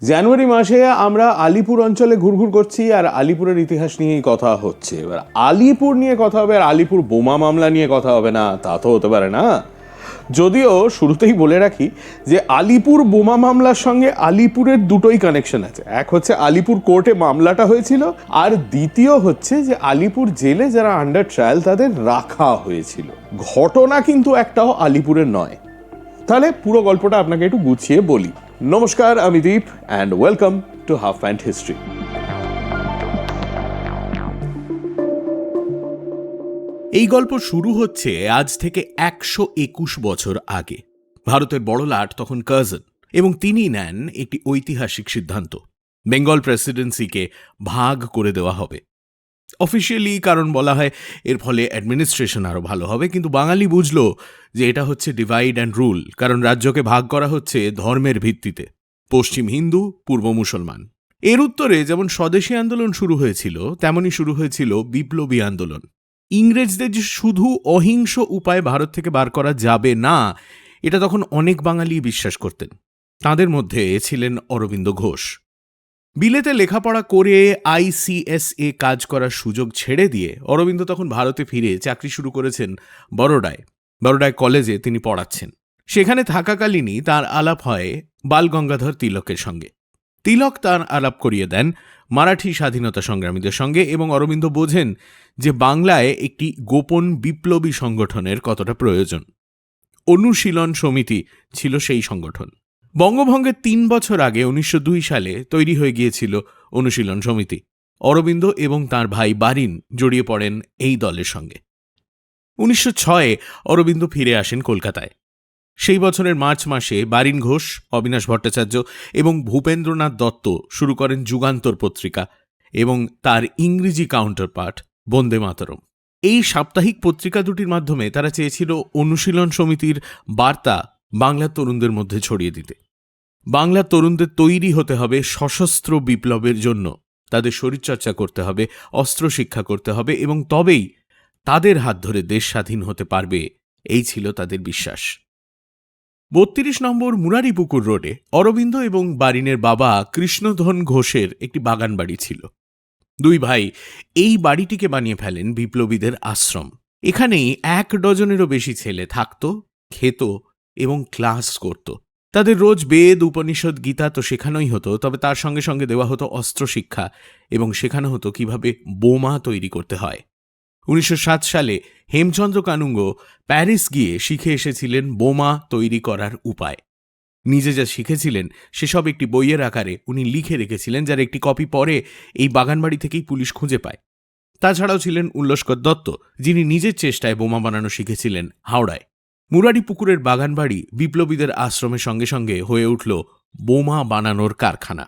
জানুয়ারি মাসে আমরা আলিপুর অঞ্চলে ঘুরঘুর করছি আর আলিপুরের ইতিহাস নিয়েই কথা হচ্ছে। এবার আলিপুর নিয়ে কথা হবে আর আলিপুর বোমা মামলা নিয়ে কথা হবে না, তা তো হতে পারে না। যদিও শুরুতেই বলে রাখি যে আলিপুর বোমা মামলার সঙ্গে আলিপুরের দুটোই কানেকশন আছে। এক হচ্ছে আলিপুর কোর্টে মামলাটা হয়েছিল, আর দ্বিতীয় হচ্ছে যে আলিপুর জেলে যারা আন্ডার ট্রায়াল তাদের রাখা হয়েছিল। ঘটনা কিন্তু একটাও আলিপুরের নয়। তাহলে পুরো গল্পটা আপনাকে একটু গুছিয়ে বলি। নমস্কার, আমি Deep and welcome to half pant history. এই গল্প শুরু হচ্ছে আজ থেকে ১২১ বছর আগে। ভারতের বড় লাট তখন কার্জন, এবং তিনি নেন একটি ঐতিহাসিক সিদ্ধান্ত। বেঙ্গল প্রেসিডেন্সিকে ভাগ করে দেওয়া হবে। অফিসিয়ালি কারণ বলা হয় এর ফলে অ্যাডমিনিস্ট্রেশন আরও ভালো হবে, কিন্তু বাঙালি বুঝল যে এটা হচ্ছে ডিভাইড অ্যান্ড রুল, কারণ রাজ্যকে ভাগ করা হচ্ছে ধর্মের ভিত্তিতে, পশ্চিম হিন্দু, পূর্ব মুসলমান। এর উত্তরে যেমন স্বদেশী আন্দোলন শুরু হয়েছিল, তেমনই শুরু হয়েছিল বিপ্লবী আন্দোলন। ইংরেজদের যে শুধু অহিংস উপায়ে ভারত থেকে বার করা যাবে না, এটা তখন অনেক বাঙালি বিশ্বাস করতেন। তাঁদের মধ্যে ছিলেন অরবিন্দ ঘোষ। বিলেতে লেখাপড়া করে ICSA কাজ করার সুযোগ ছেড়ে দিয়ে অরবিন্দ তখন ভারতে ফিরে চাকরি শুরু করেছেন বরোডায় কলেজে তিনি পড়াচ্ছেন। সেখানে থাকাকালীনই তার আলাপ হয় বাল গঙ্গাধর তিলকের সঙ্গে। তিলক তার আলাপ করিয়ে দেন মারাঠি স্বাধীনতা সংগ্রামীদের সঙ্গে, এবং অরবিন্দ বোঝেন যে বাংলায় একটি গোপন বিপ্লবী সংগঠনের কতটা প্রয়োজন। অনুশীলন সমিতি ছিল সেই সংগঠন। বঙ্গভঙ্গের ৩ বছর আগে ১৯০২ সালে তৈরি হয়ে গিয়েছিল অনুশীলন সমিতি। অরবিন্দ এবং তার ভাই বারিন জড়িয়ে পড়েন এই দলের সঙ্গে। ১৯০৬ অরবিন্দ ফিরে আসেন কলকাতায়। সেই বছরের মার্চ মাসে বারিন ঘোষ, অবিনাশ ভট্টাচার্য এবং ভূপেন্দ্রনাথ দত্ত শুরু করেন যুগান্তর পত্রিকা এবং তার ইংরেজি কাউন্টারপার্ট বন্দে মাতরম। এই সাপ্তাহিক পত্রিকা দুটির মাধ্যমে তারা চেয়েছিল অনুশীলন সমিতির বার্তা বাংলার তরুণদের মধ্যে ছড়িয়ে দিতে। বাংলার তরুণদের তৈরি হতে হবে সশস্ত্র বিপ্লবের জন্য, তাদের শরীরচর্চা করতে হবে, অস্ত্র শিক্ষা করতে হবে, এবং তবেই তাদের হাত ধরে দেশ স্বাধীন হতে পারবে, এই ছিল তাদের বিশ্বাস। ৩২ নম্বর মুরারিপুকুর রোডে অরবিন্দ এবং বারিনের বাবা কৃষ্ণধন ঘোষের একটি বাগান বাড়ি ছিল। দুই ভাই এই বাড়িটিকে বানিয়ে ফেলেন বিপ্লবীদের আশ্রম। এখানেই ১ ডজনেরও বেশি ছেলে থাকত, খেত এবং ক্লাস করত। তাদের রোজ বেদ, উপনিষদ, গীতা তো শেখানোই হতো, তবে তার সঙ্গে সঙ্গে দেওয়া হতো অস্ত্র শিক্ষা এবং শেখানো হতো কিভাবে বোমা তৈরি করতে হয়। ১৯০৭ সালে হেমচন্দ্র কানুঙ্গ প্যারিস গিয়ে শিখে এসেছিলেন বোমা তৈরি করার উপায়। নিজে যা শিখেছিলেন সেসব একটি বইয়ের আকারে উনি লিখে রেখেছিলেন, যার একটি কপি পরে এই বাগানবাড়ি থেকেই পুলিশ খুঁজে পায়। তাছাড়াও ছিলেন উল্লস্কর দত্ত, যিনি নিজের চেষ্টায় বোমা বানানো শিখেছিলেন হাওড়ায়। মুরারিপুকুরের বাগানবাড়ি বিপ্লবীদের আশ্রমের সঙ্গে সঙ্গে হয়ে উঠল বোমা বানানোর কারখানা।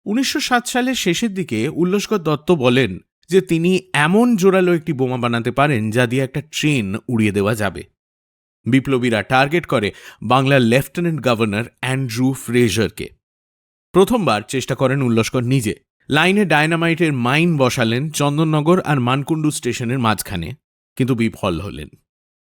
১৯০৭ সালের শেষের দিকে উল্লস্কর দত্ত বলেন যে তিনি এমন জোরালো একটি বোমা বানাতে পারেন যা দিয়ে একটা ট্রেন উড়িয়ে দেওয়া যাবে। বিপ্লবীরা টার্গেট করে বাংলার লেফটেন্যান্ট গভর্নর অ্যান্ড্রু ফ্রেজারকে। প্রথমবার চেষ্টা করেন উল্লস্কর নিজে। লাইনে ডায়নামাইটের মাইন বসালেন চন্দননগর আর মানকুণ্ডু স্টেশনের মাঝখানে, কিন্তু বিফল হলেন।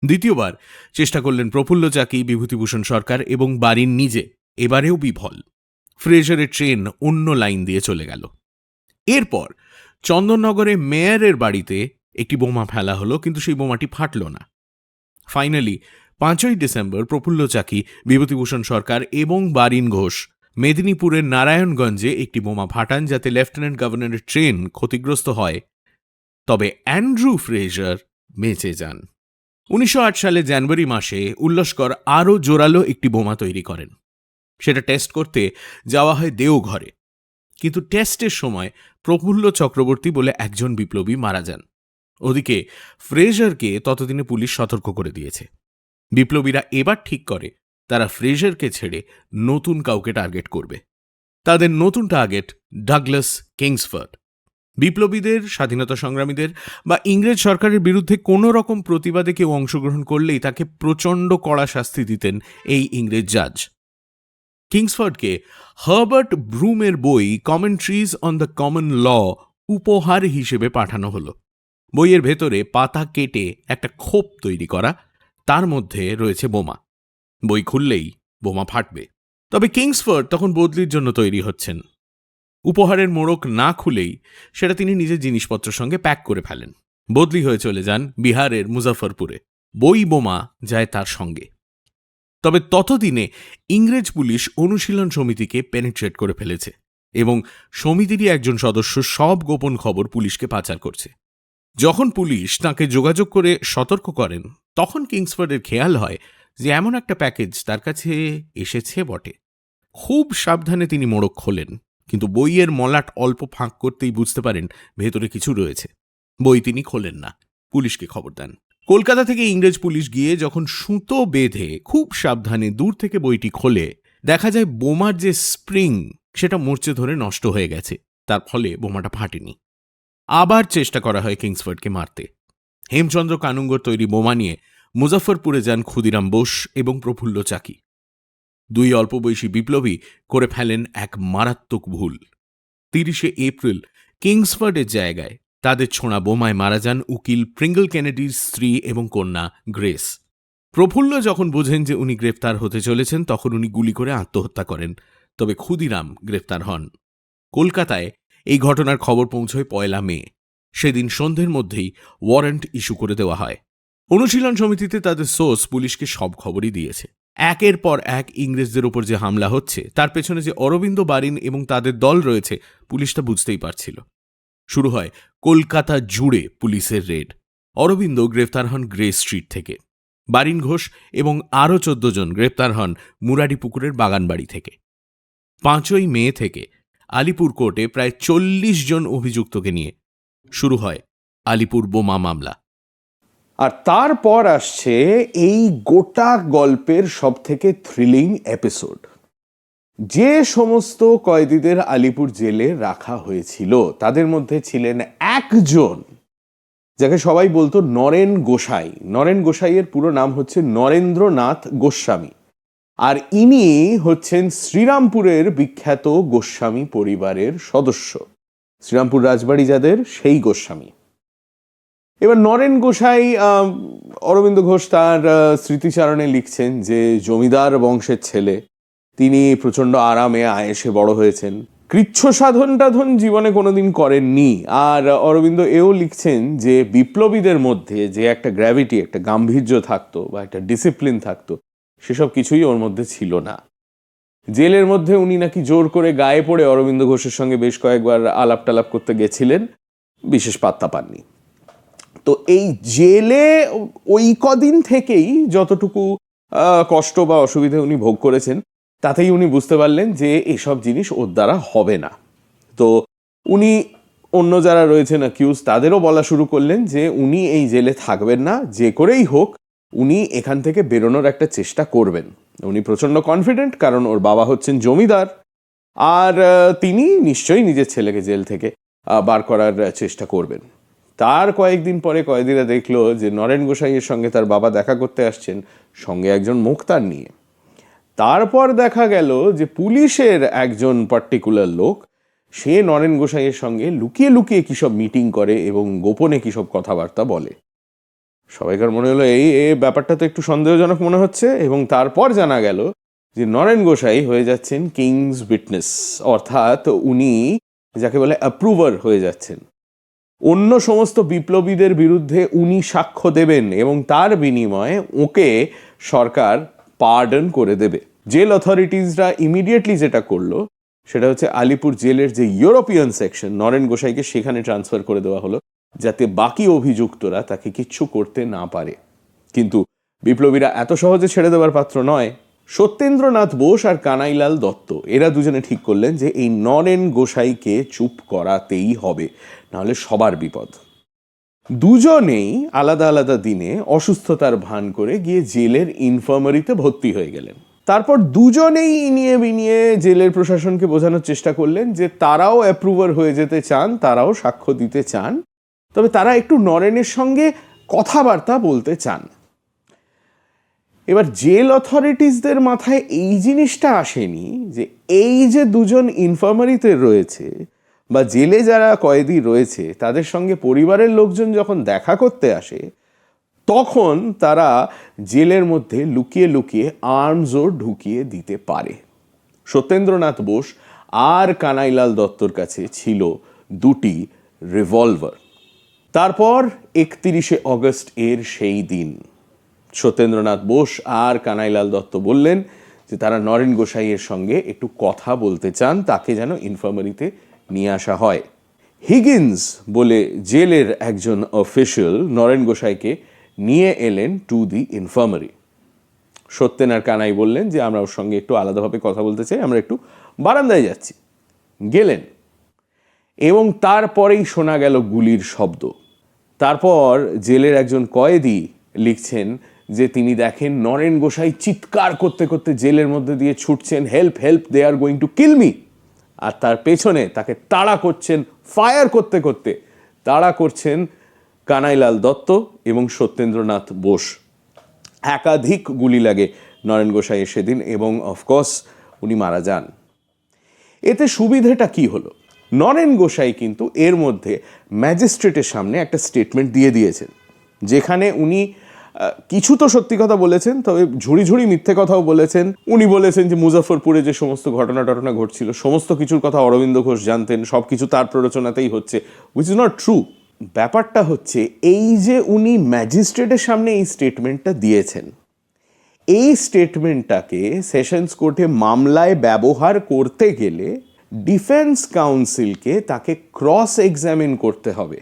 দ্বিতীয়বার চেষ্টা করলেন প্রফুল্ল চাকি, বিভূতিভূষণ সরকার এবং বারিন নিজে, এবারেও বিফল। ফ্রেজারের ট্রেন অন্য লাইন দিয়ে চলে গেল। এরপর চন্দননগরে মেয়রের বাড়িতে একটি বোমা ফেলা হলো, কিন্তু সেই বোমাটি ফাটল না। ফাইনালি ৫ই ডিসেম্বর প্রফুল্ল চাকি, বিভূতিভূষণ সরকার এবং বারিন ঘোষ মেদিনীপুরের নারায়ণগঞ্জে একটি বোমা ফাটান, যাতে লেফটেন্যান্ট গভর্নরের ট্রেন ক্ষতিগ্রস্ত হয়, তবে অ্যান্ড্রু ফ্রেজার বেঁচে যান। ১৯০৮ সালে জানুয়ারি মাসে উল্লস্কর আরও জোরালো একটি বোমা তৈরি করেন। সেটা টেস্ট করতে যাওয়া হয় দেওঘরে, কিন্তু টেস্টের সময় প্রফুল্ল চক্রবর্তী বলে একজন বিপ্লবী মারা যান। ওদিকে ফ্রেজারকে ততদিনে পুলিশ সতর্ক করে দিয়েছে। বিপ্লবীরা এবার ঠিক করে তারা ফ্রেজারকে ছেড়ে নতুন কাউকে টার্গেট করবে। তাদের নতুন টার্গেট ডাগলাস কিংসফোর্ড। বিপ্লবীদের, স্বাধীনতা সংগ্রামীদের বা ইংরেজ সরকারের বিরুদ্ধে কোনো রকম প্রতিবাদে কেউ অংশগ্রহণ করলেই তাকে প্রচণ্ড কড়া শাস্তি দিতেন এই ইংরেজ জাজ। কিংসফোর্ডকে হার্বার্ট ব্রুমের বই কমেন্ট্রিজ অন দ্য কমন ল উপহার হিসেবে পাঠানো হলো। বইয়ের ভেতরে পাতা কেটে একটা খোপ তৈরি করা, তার মধ্যে রয়েছে বোমা। বই খুললেই বোমা ফাটবে। তবে কিংসফোর্ড তখন বদলির জন্য তৈরি হচ্ছেন। উপহারের মোড়ক না খুলেই সেটা তিনি নিজের জিনিসপত্রের সঙ্গে প্যাক করে ফেলেন। বদলি হয়ে চলে যান বিহারের মুজাফরপুরে। বই বোমা যায় তার সঙ্গে। তবে ততদিনে ইংরেজ পুলিশ অনুশীলন সমিতিকে পেনিট্রেট করে ফেলেছে এবং সমিতিরই একজন সদস্য সব গোপন খবর পুলিশকে পাচার করছে। যখন পুলিশ তাকে যোগাযোগ করে সতর্ক করেন, তখন কিংসফোর্ডের খেয়াল হয় যে এমন একটা প্যাকেজ তার কাছে এসেছে বটে। খুব সাবধানে তিনি মোড়ক খোলেন, কিন্তু বইয়ের মলাট অল্প ফাঁক করতেই বুঝতে পারেন ভেতরে কিছু রয়েছে। বই তিনি খোলেন না, পুলিশকে খবর দেন। কলকাতা থেকে ইংরেজ পুলিশ গিয়ে যখন সুতো বেঁধে খুব সাবধানে দূর থেকে বইটি খোলে, দেখা যায় বোমার যে স্প্রিং সেটা মরচে ধরে নষ্ট হয়ে গেছে। তার ফলে বোমাটা ফাটেনি। আবার চেষ্টা করা হয় কিংসফোর্ডকে মারতে। হেমচন্দ্র কানুঙ্গর তৈরি বোমা নিয়ে মুজাফরপুরে যান ক্ষুদিরাম বোস এবং প্রফুল্ল চাকি। দুই অল্প বয়সী বিপ্লবী করে ফেলেন এক মারাত্মক ভুল। 30শে এপ্রিল কিংসফোর্ডের জায়গায় তাদের ছোঁড়া বোমায় মারা যান উকিল প্রিঙ্গল কেনেডির স্ত্রী এবং কন্যা গ্রেস। প্রফুল্ল যখন বোঝেন যে উনি গ্রেফতার হতে চলেছেন, তখন উনি গুলি করে আত্মহত্যা করেন। তবে ক্ষুদিরাম গ্রেফতার হন। কলকাতায় এই ঘটনার খবর পৌঁছয় 1 মে। সেদিন সন্ধ্যের মধ্যেই ওয়ারেন্ট ইস্যু করে দেওয়া হয়। অনুশীলন সমিতিতে তাদের সোর্স পুলিশকে সব খবরই দিয়েছে। একের পর এক ইংরেজদের উপর যে হামলা হচ্ছে, তার পেছনে যে অরবিন্দ বারিন এবং তাদের দল রয়েছে, পুলিশটা বুঝতেই পারছিল। শুরু হয় কলকাতা জুড়ে পুলিশের রেড। অরবিন্দ গ্রেফতার হন গ্রে স্ট্রিট থেকে। বারিন ঘোষ এবং আরও 14 জন গ্রেফতার হন মুরারিপুকুরের বাগানবাড়ি থেকে। 5ই মে থেকে আলিপুর কোর্টে প্রায় 40 জন অভিযুক্তকে নিয়ে শুরু হয় আলিপুর বোমা মামলা। আর তারপর আসছে এই গোটা গল্পের সব থেকে থ্রিলিং এপিসোড। যে সমস্ত কয়েদিদের আলিপুর জেলে রাখা হয়েছিল, তাদের মধ্যে ছিলেন একজন যাকে সবাই বলতো নরেন গোসাই। নরেন গোসাইয়ের পুরো নাম হচ্ছে নরেন্দ্রনাথ গোস্বামী। আর ইনি হচ্ছেন শ্রীরামপুরের বিখ্যাত গোস্বামী পরিবারের সদস্য। শ্রীরামপুর রাজবাড়ি যাদের, সেই গোস্বামী। এবার নরেন গোসাই, অরবিন্দ ঘোষ তার স্মৃতিচারণে লিখছেন যে জমিদার বংশের ছেলে, তিনি প্রচণ্ড আরামে আয়েসে বড় হয়েছেন, কৃচ্ছ সাধন টাধন জীবনে কোনোদিন করেননি। আর অরবিন্দ এও লিখছেন যে বিপ্লবীদের মধ্যে যে একটা গ্র্যাভিটি, একটা গাম্ভীর্য থাকতো বা একটা ডিসিপ্লিন থাকতো, সেসব কিছুই ওর মধ্যে ছিল না। জেলের মধ্যে উনি নাকি জোর করে গায়ে পড়ে অরবিন্দ ঘোষের সঙ্গে বেশ কয়েকবার আলাপ টালাপ করতে গেছিলেন, বিশেষ পাত্তা পাননি। তো এই জেলে ওই কদিন থেকেই যতটুকু কষ্ট বা অসুবিধা উনি ভোগ করেছেন, তাতেই উনি বুঝতে পারলেন যে এসব জিনিস ওর দ্বারা হবে না। তো উনি অন্য যারা রয়েছেন অ্যাকিউজ, তাদেরও বলা শুরু করলেন যে উনি এই জেলে থাকবেন না, যে করেই হোক উনি এখান থেকে বেরোনোর একটা চেষ্টা করবেন। উনি প্রচণ্ড কনফিডেন্ট, কারণ ওর বাবা হচ্ছেন জমিদার, আর তিনি নিশ্চয়ই নিজের ছেলেকে জেল থেকে বার করার চেষ্টা করবেন। তার কয়েকদিন পরে কয়েদিরা দেখলো যে নরেন গোসাইয়ের সঙ্গে তার বাবা দেখা করতে আসছেন, সঙ্গে একজন মুখতার নিয়ে। তারপর দেখা গেল যে পুলিশের একজন পার্টিকুলার লোক, সে নরেন গোসাইয়ের সঙ্গে লুকিয়ে লুকিয়ে কিসব মিটিং করে এবং গোপনে কিসব কথাবার্তা বলে। সবাইকার মনে হলো এই ব্যাপারটা তো একটু সন্দেহজনক মনে হচ্ছে, এবং তারপর জানা গেল যে নরেন গোসাই হয়ে যাচ্ছেন কিংস উইটনেস, অর্থাৎ উনি যাকে বলে অ্যাপ্রুভার হয়ে যাচ্ছেন। অন্য সমস্ত বিপ্লবীদের বিরুদ্ধে উনি সাক্ষ্য দেবেন এবং তার বিনিময়ে ওকে সরকার পার্ডন করে দেবে। জেল অথরিটিসরা ইমিডিয়েটলি যেটা করলো সেটা হচ্ছে আলিপুর জেলের যে ইউরোপিয়ান সেকশন, নরেন গোসাইকে সেখানে ট্রান্সফার করে দেওয়া হলো, যাতে বাকি অভিযুক্তরা তাকে কিচ্ছু করতে না পারে। কিন্তু বিপ্লবীরা এত সহজে ছেড়ে দেওয়ার পাত্র নয়। সত্যেন্দ্রনাথ বোস আর কানাইলাল দত্ত, এরা দুজনে ঠিক করলেন যে এই নরেন গোসাইকে চুপ করাতেই হবে, নাহলে সবার বিপদ। দুজনেই আলাদা আলাদা দিনে অসুস্থতার ভান করে গিয়ে জেলের ইনফার্মারিতে ভর্তি হয়ে গেলেন। তারপর দুজনেই ইনিয়ে বিনিয়ে জেলের প্রশাসনকে বোঝানোর চেষ্টা করলেন যে তারাও অ্যাপ্রুভার হয়ে যেতে চান, তারাও সাক্ষ্য দিতে চান, তবে তারা একটু নরেনের সঙ্গে কথাবার্তা বলতে চান। এবার জেল অথরিটিসদের মাথায় এই জিনিসটা আসেনি যে এই যে দুজন ইনফার্মারিতে রয়েছে বা জেলে যারা কয়েদি রয়েছে, তাদের সঙ্গে পরিবারের লোকজন যখন দেখা করতে আসে, তখন তারা জেলের মধ্যে লুকিয়ে লুকিয়ে আর্মসও ঢুকিয়ে দিতে পারে। সত্যেন্দ্রনাথ বোস আর কানাইলাল দত্তর কাছে ছিল দুটি রিভলভার। তারপর 31শে অগস্ট এর সেই দিন সত্যেন্দ্রনাথ বোস আর কানাইলাল দত্ত বললেন যে তারা নরেন গোসাইয়ের সঙ্গে একটু কথা বলতে চান, তাকে যেন ইনফার্মারিতে নিয়ে আসা হয়। হিগিন্স বলে জেলের একজন অফিসিয়াল নরেন গোসাইকে নিয়ে এলেন টু দি ইনফার্মারি। সত্যেন আর কানাই বললেন যে আমরা ওর সঙ্গে একটু আলাদাভাবে কথা বলতে চাই, আমরা একটু বারান্দায় যাচ্ছি। গেলেন এবং তারপরেই শোনা গেল গুলির শব্দ। তারপর জেলের একজন কয়েদি লিখছেন যে তিনি দেখেন নরেন গোসাই চিৎকার করতে করতে জেলের মধ্যে দিয়ে ছুটছেন, help help, they are going to kill me. আর তার পেছনে তাকে তাড়া করছেন, ফায়ার করতে করতে তাড়া করছেন কানাইলাল দত্ত এবং সত্যেন্দ্রনাথ বোস। একাধিক গুলি লাগে নরেন গোসাইয়ের সেদিন এবং অফকোর্স উনি মারা যান। এতে সুবিধেটা কি হলো? নরেন গোসাই কিন্তু এর মধ্যে ম্যাজিস্ট্রেটের সামনে একটা স্টেটমেন্ট দিয়ে দিয়েছেন, যেখানে উনি কিছু তো সত্যি কথা বলেছেন, তবে ঝুড়ি ঝুড়ি মিথ্যে কথাও বলেছেন। উনি বলেছেন যে মুজাফরপুরে যে সমস্ত ঘটনা ঘটছিল সমস্ত কিছুর কথা অরবিন্দ ঘোষ জানতেন, সব কিছু তার প্ররোচনাতেই হচ্ছে, উইচ ইজ নট ট্রু। ব্যাপারটা হচ্ছে এই যে উনি ম্যাজিস্ট্রেটের সামনে এই স্টেটমেন্টটা দিয়েছেন, এই স্টেটমেন্টটাকে সেশনস কোর্টে মামলায় ব্যবহার করতে গেলে ডিফেন্স কাউন্সিলকে তাকে ক্রস এক্সামিন করতে হবে।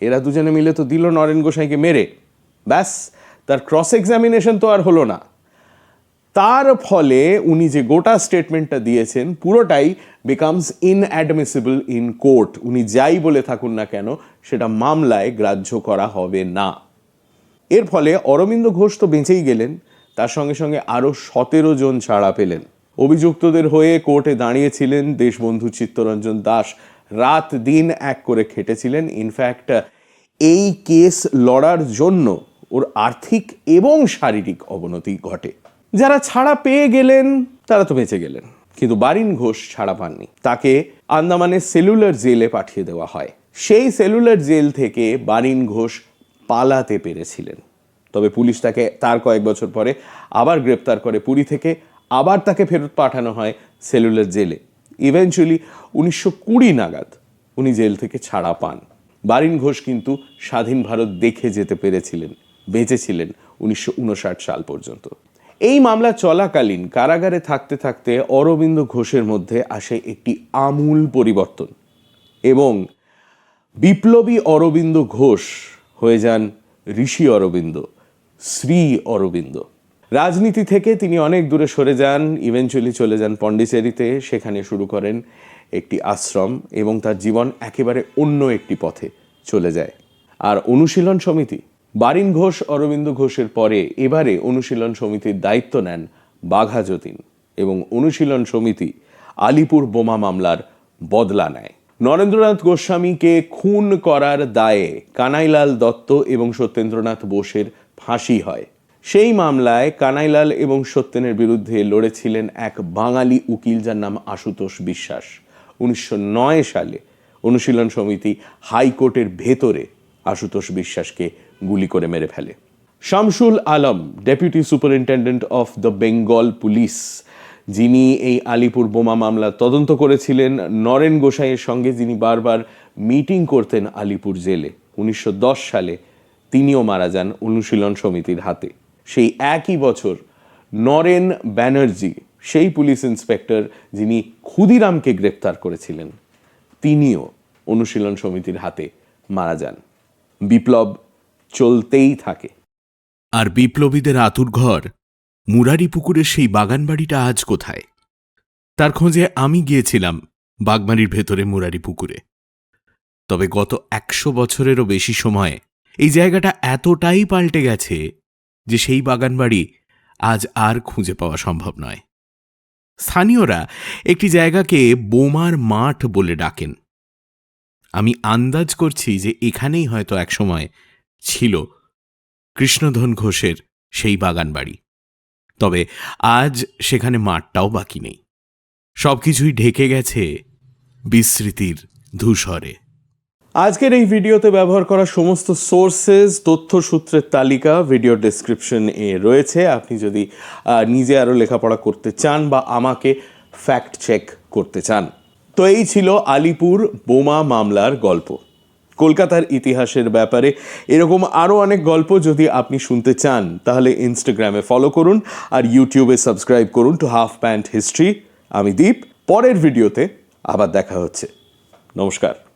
এরা দুজনে মিলে তো দিল নরেন গোসাইকে মেরে, ব্যাস, তার ক্রস এক্সামিনেশন তো আর হলো না। তার ফলে উনি যে গোটা স্টেটমেন্টটা দিয়েছেন পুরোটাই বিকামস ইনঅ্যাডমিসিবল ইন কোর্ট। উনি যাই বলে থাকুন না কেন সেটা মামলায় গ্রাহ্য করা হবে না। এর ফলে অরবিন্দ ঘোষ তো বেঁচেই গেলেন, তার সঙ্গে সঙ্গে আরও 17 জন ছাড়া পেলেন। অভিযুক্তদের হয়ে কোর্টে দাঁড়িয়েছিলেন দেশবন্ধু চিত্তরঞ্জন দাস, রাত দিন এক করে খেটেছিলেন। ইনফ্যাক্ট এই কেস লড়ার জন্য ওর আর্থিক এবং শারীরিক অবনতি ঘটে। যারা ছাড়া পেয়ে গেলেন তারা তো বেঁচে গেলেন, কিন্তু বারিন ঘোষ ছাড়া পাননি। তাকে আন্দামানের সেলুলার জেলে পাঠিয়ে দেওয়া হয়। সেই সেলুলার জেল থেকে বারিন ঘোষ পালাতে পেরেছিলেন, তবে পুলিশ তাকে তার কয়েক বছর পরে আবার গ্রেপ্তার করে পুরী থেকে, আবার তাকে ফেরত পাঠানো হয় সেলুলার জেলে। ইভেনচুয়ালি 1920 নাগাদ উনি জেল থেকে ছাড়া পান। বারিন ঘোষ কিন্তু স্বাধীন ভারত দেখে যেতে পেরেছিলেন, বেঁচেছিলেন 1959 সাল পর্যন্ত। এই মামলা চলাকালীন কারাগারে থাকতে থাকতে অরবিন্দ ঘোষের মধ্যে আসে একটি আমূল পরিবর্তন এবং বিপ্লবী অরবিন্দ ঘোষ হয়ে যান ঋষি অরবিন্দ, শ্রী অরবিন্দ। রাজনীতি থেকে তিনি অনেক দূরে সরে যান, ইভেনচুয়ালি চলে যান পন্ডিচেরিতে, সেখানে শুরু করেন একটি আশ্রম এবং তার জীবন একেবারে অন্য একটি পথে চলে যায়। আর অনুশীলন সমিতি, বারিন ঘোষ অরবিন্দ ঘোষের পরে এবারে অনুশীলন সমিতির দায়িত্ব নেন বাঘা যতীন এবং অনুশীলন সমিতি আলিপুর বোমা মামলার বদলা নেয়। নরেন্দ্রনাথ গোস্বামীকে খুন করার দায়ে কানাইলাল দত্ত এবং সত্যেন্দ্রনাথ বোসের ফাঁসি হয়। সেই মামলায় কানাইলাল এবং সত্যেনের বিরুদ্ধে লড়েছিলেন এক বাঙালি উকিল যার নাম আশুতোষ বিশ্বাস। 1909 সালে অনুশীলন সমিতি হাইকোর্টের ভেতরে আশুতোষ বিশ্বাসকে গুলি করে মেরে ফেলে। Shamsul Alam, deputy superintendent of the Bengal police, যিনি এই আলিপুর বোমা মামলা তদন্ত করেছিলেন নরেন গোসাইয়ের সঙ্গে, যিনি বারবার মিটিং করতেন আলিপুর জেলে, 1910 সালে তিনিও মারা যান অনুশীলন সমিতির হাতে। সেই একই বছর নরেন ব্যানার্জি, সেই পুলিশ ইন্সপেক্টর যিনি ক্ষুদিরামকে গ্রেপ্তার করেছিলেন, তিনিও অনুশীলন সমিতির হাতে মারা যান। বিপ্লব চলতেই থাকে। আর বিপ্লবীদের আতুরঘর মুরারিপুকুরের সেই বাগানবাড়িটা আজ কোথায়? তার খোঁজে আমি গিয়েছিলাম বাগমারির ভেতরে মুরারিপুকুরে। তবে গত 100 বছরেরও বেশি সময়ে এই জায়গাটা এতটাই পাল্টে গেছে যে সেই বাগানবাড়ি আজ আর খুঁজে পাওয়া সম্ভব নয়। স্থানীয়রা একটি জায়গাকে বোমার মাঠ বলে ডাকেন। আমি আন্দাজ করছি যে এখানেই হয়তো একসময় ছিল কৃষ্ণধন ঘোষের সেই বাগানবাড়ি। তবে আজ সেখানে মাঠটাও বাকি নেই, সবকিছুই ঢেকে গেছে বিস্মৃতির ধূসরে। আজকের এই ভিডিওতে ব্যবহার করা সমস্ত সোর্সেস, তথ্যসূত্রের তালিকা ভিডিও ডেসক্রিপশন এ রয়েছে। আপনি যদি নিজে আরও লেখাপড়া করতে চান বা আমাকে ফ্যাক্ট চেক করতে চান। তো এই ছিল আলিপুর বোমা মামলার গল্প। কলকাতার ইতিহাসের ব্যাপারে এরকম আরও অনেক গল্প যদি আপনি শুনতে চান তাহলে ইনস্টাগ্রামে ফলো করুন আর ইউটিউবে সাবস্ক্রাইব করুন টু হাফ প্যান্ট হিস্ট্রি। আমি দীপ, পরের ভিডিওতে আবার দেখা হচ্ছে। নমস্কার।